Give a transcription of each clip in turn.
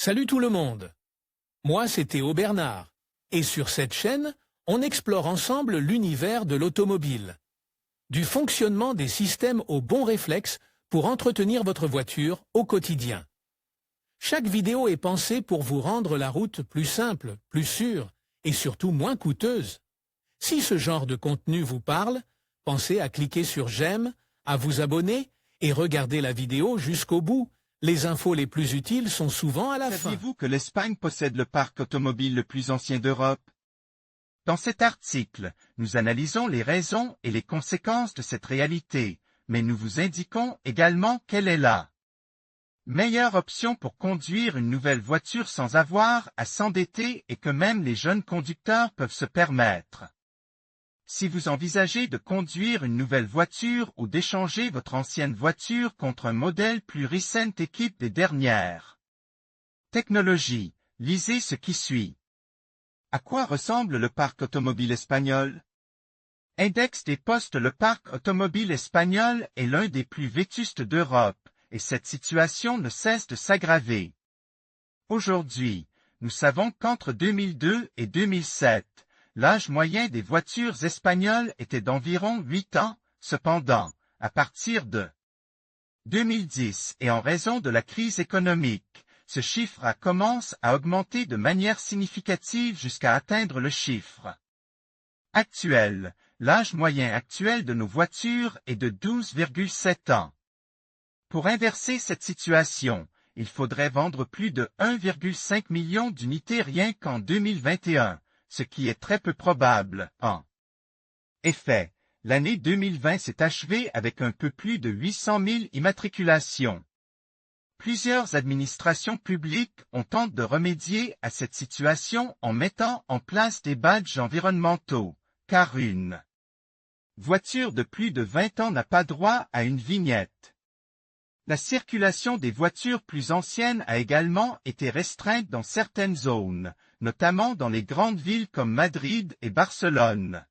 Salut tout le monde. Moi c'est Théo Bernard. Et sur cette chaîne, on explore ensemble l'univers de l'automobile. Du fonctionnement des systèmes aux bons réflexes pour entretenir votre voiture au quotidien. Chaque vidéo est pensée pour vous rendre la route plus simple, plus sûre et surtout moins coûteuse. Si ce genre de contenu vous parle, pensez à cliquer sur j'aime, à vous abonner et regarder la vidéo jusqu'au bout. Les infos les plus utiles sont souvent à la fin. Saviez-vous que l'Espagne possède le parc automobile le plus ancien d'Europe? Dans cet article, nous analysons les raisons et les conséquences de cette réalité, mais nous vous indiquons également quelle est la meilleure option pour conduire une nouvelle voiture sans avoir à s'endetter et que même les jeunes conducteurs peuvent se permettre. Si vous envisagez de conduire une nouvelle voiture ou d'échanger votre ancienne voiture contre un modèle plus récent équipe des dernières technologies, lisez ce qui suit. À quoi ressemble le parc automobile espagnol? Index des postes. Le parc automobile espagnol est l'un des plus vétustes d'Europe, et cette situation ne cesse de s'aggraver. Aujourd'hui, nous savons qu'entre 2002 et 2007, l'âge moyen des voitures espagnoles était d'environ 8 ans, cependant, à partir de 2010 et en raison de la crise économique, ce chiffre commence à augmenter de manière significative jusqu'à atteindre le chiffre actuel. L'âge moyen actuel de nos voitures est de 12,7 ans. Pour inverser cette situation, il faudrait vendre plus de 1,5 million d'unités rien qu'en 2021. Ce qui est très peu probable. En effet, l'année 2020 s'est achevée avec un peu plus de 800 000 immatriculations. Plusieurs administrations publiques ont tenté de remédier à cette situation en mettant en place des badges environnementaux, car une voiture de plus de 20 ans n'a pas droit à une vignette. La circulation des voitures plus anciennes a également été restreinte dans certaines zones, notamment dans les grandes villes comme Madrid et Barcelone.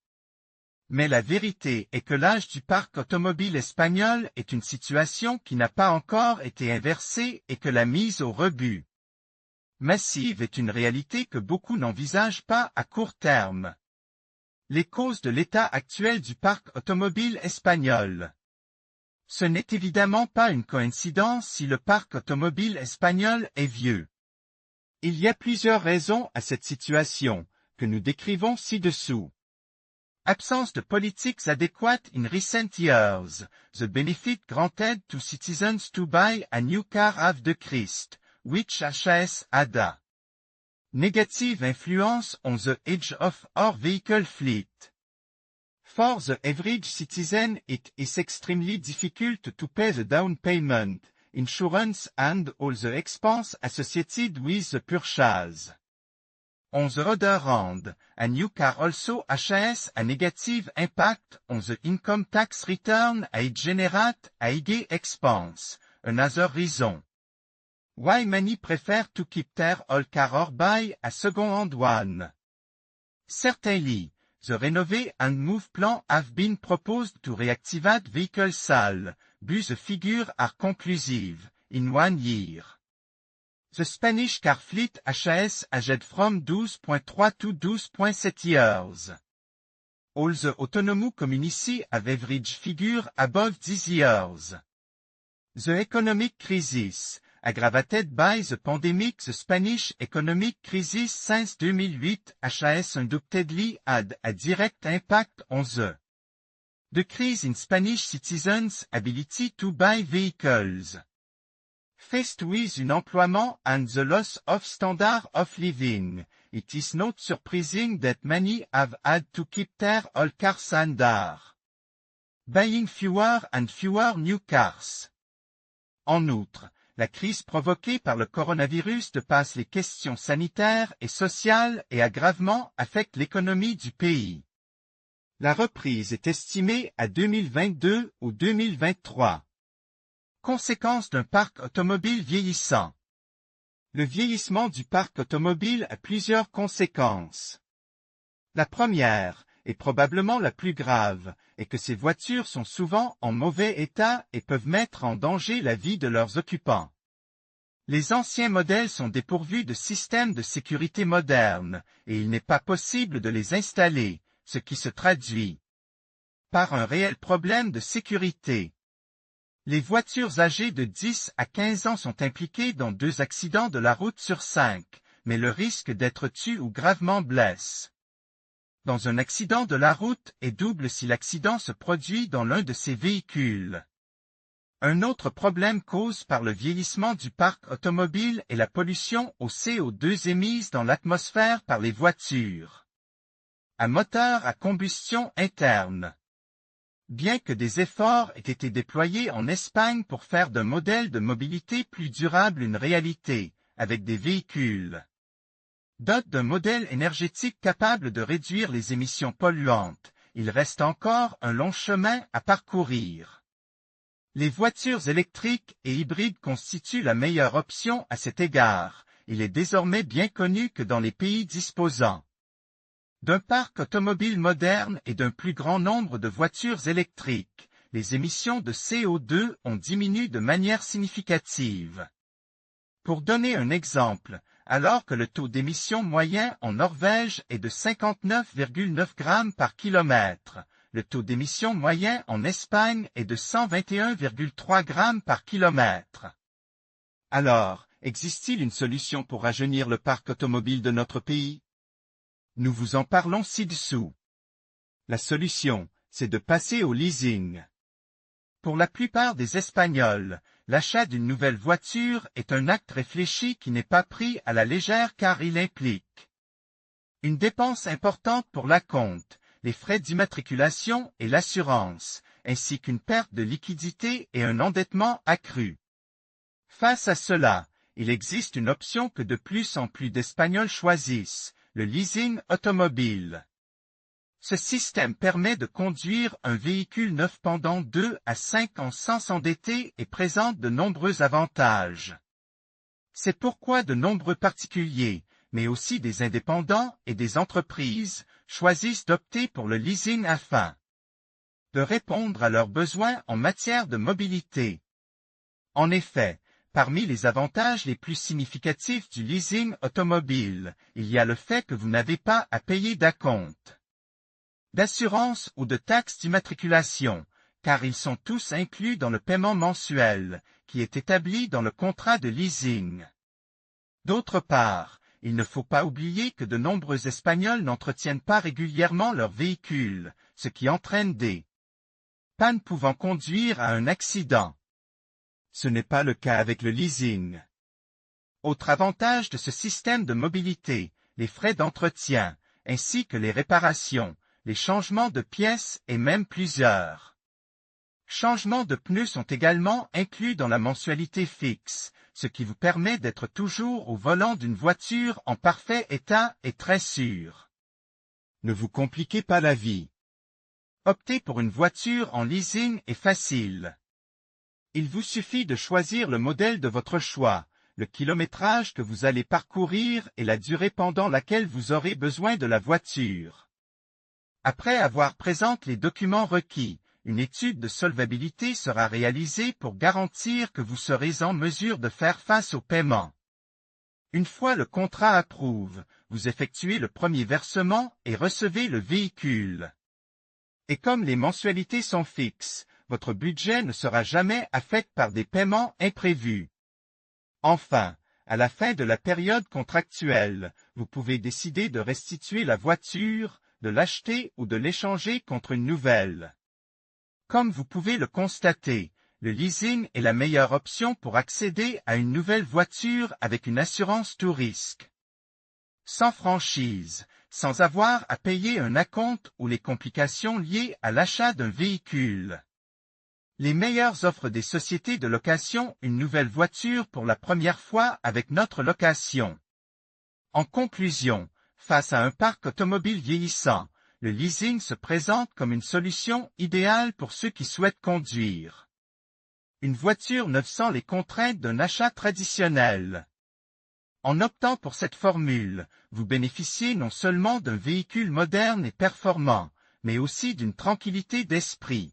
Mais la vérité est que l'âge du parc automobile espagnol est une situation qui n'a pas encore été inversée et que la mise au rebut massive est une réalité que beaucoup n'envisagent pas à court terme. Les causes de l'état actuel du parc automobile espagnol. Ce n'est évidemment pas une coïncidence si le parc automobile espagnol est vieux. Il y a plusieurs raisons à cette situation, que nous décrivons ci-dessous. Absence de politiques adéquates in recent years. The benefit granted to citizens to buy a new car have decreased, which has had a negative influence on the age of our vehicle fleet. For the average citizen it is extremely difficult to pay the down payment, insurance and all the expense associated with the purchase. On the other hand, a new car also has a negative impact on the income tax return and it generate a high expense, another reason why many prefer to keep their old car or buy a second-hand one. Certainly, the renovate and move plan have been proposed to reactivate vehicle sale, but the figures are conclusive, in 1 year. The Spanish car fleet has aged from 12.3 to 12.7 years. All the autonomous communities have average figure above 10 years. The economic crisis, aggravated by the pandemic. The Spanish economic crisis since 2008 has undoubtedly had a direct impact on the decrease in Spanish citizens' ability to buy vehicles. Faced with unemployment and the loss of standard of living, it is not surprising that many have had to keep their old cars and are buying fewer and fewer new cars. En outre, la crise provoquée par le coronavirus dépasse les questions sanitaires et sociales et a gravement affecté l'économie du pays. La reprise est estimée à 2022 ou 2023. Conséquence d'un parc automobile vieillissant. Le vieillissement du parc automobile a plusieurs conséquences. La première, et probablement la plus grave, est que ces voitures sont souvent en mauvais état et peuvent mettre en danger la vie de leurs occupants. Les anciens modèles sont dépourvus de systèmes de sécurité modernes, et il n'est pas possible de les installer, ce qui se traduit par un réel problème de sécurité. Les voitures âgées de 10 à 15 ans sont impliquées dans 2 accidents de la route sur 5, mais le risque d'être tué ou gravement blesse dans un accident de la route est double si l'accident se produit dans l'un de ces véhicules. Un autre problème causé par le vieillissement du parc automobile est la pollution au CO2 émise dans l'atmosphère par les voitures à moteur à combustion interne. Bien que des efforts aient été déployés en Espagne pour faire d'un modèle de mobilité plus durable une réalité, avec des véhicules dotés d'un modèle énergétique capable de réduire les émissions polluantes, il reste encore un long chemin à parcourir. Les voitures électriques et hybrides constituent la meilleure option à cet égard. Il est désormais bien connu que dans les pays disposant d'un parc automobile moderne et d'un plus grand nombre de voitures électriques, les émissions de CO2 ont diminué de manière significative. Pour donner un exemple, alors que le taux d'émission moyen en Norvège est de 59,9 grammes par kilomètre, le taux d'émission moyen en Espagne est de 121,3 grammes par kilomètre. Alors, existe-t-il une solution pour rajeunir le parc automobile de notre pays? Nous vous en parlons ci-dessous. La solution, c'est de passer au leasing. Pour la plupart des Espagnols, l'achat d'une nouvelle voiture est un acte réfléchi qui n'est pas pris à la légère car il implique une dépense importante pour l'acompte, les frais d'immatriculation et l'assurance, ainsi qu'une perte de liquidité et un endettement accru. Face à cela, il existe une option que de plus en plus d'Espagnols choisissent, le leasing automobile. Ce système permet de conduire un véhicule neuf pendant 2 à 5 ans sans s'endetter et présente de nombreux avantages. C'est pourquoi de nombreux particuliers, mais aussi des indépendants et des entreprises, choisissent d'opter pour le leasing afin de répondre à leurs besoins en matière de mobilité. En effet, parmi les avantages les plus significatifs du leasing automobile, il y a le fait que vous n'avez pas à payer d'acompte, d'assurance ou de taxes d'immatriculation, car ils sont tous inclus dans le paiement mensuel, qui est établi dans le contrat de leasing. D'autre part, il ne faut pas oublier que de nombreux Espagnols n'entretiennent pas régulièrement leurs véhicules, ce qui entraîne des pannes pouvant conduire à un accident. Ce n'est pas le cas avec le leasing. Autre avantage de ce système de mobilité, les frais d'entretien, ainsi que les réparations, les changements de pièces et même plusieurs changements de pneus sont également inclus dans la mensualité fixe, ce qui vous permet d'être toujours au volant d'une voiture en parfait état et très sûr. Ne vous compliquez pas la vie. Opter pour une voiture en leasing est facile. Il vous suffit de choisir le modèle de votre choix, le kilométrage que vous allez parcourir et la durée pendant laquelle vous aurez besoin de la voiture. Après avoir présenté les documents requis, une étude de solvabilité sera réalisée pour garantir que vous serez en mesure de faire face au paiement. Une fois le contrat approuvé, vous effectuez le premier versement et recevez le véhicule. Et comme les mensualités sont fixes, votre budget ne sera jamais affecté par des paiements imprévus. Enfin, à la fin de la période contractuelle, vous pouvez décider de restituer la voiture, de l'acheter ou de l'échanger contre une nouvelle. Comme vous pouvez le constater, le leasing est la meilleure option pour accéder à une nouvelle voiture avec une assurance tout risque. Sans franchise, sans avoir à payer un acompte ou les complications liées à l'achat d'un véhicule. Les meilleures offres des sociétés de location, une nouvelle voiture pour la première fois avec notre location. En conclusion, face à un parc automobile vieillissant, le leasing se présente comme une solution idéale pour ceux qui souhaitent conduire une voiture neuve sans les contraintes d'un achat traditionnel. En optant pour cette formule, vous bénéficiez non seulement d'un véhicule moderne et performant, mais aussi d'une tranquillité d'esprit.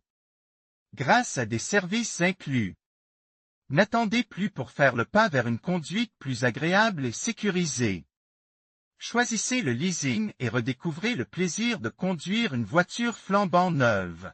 Grâce à des services inclus. N'attendez plus pour faire le pas vers une conduite plus agréable et sécurisée. Choisissez le leasing et redécouvrez le plaisir de conduire une voiture flambant neuve.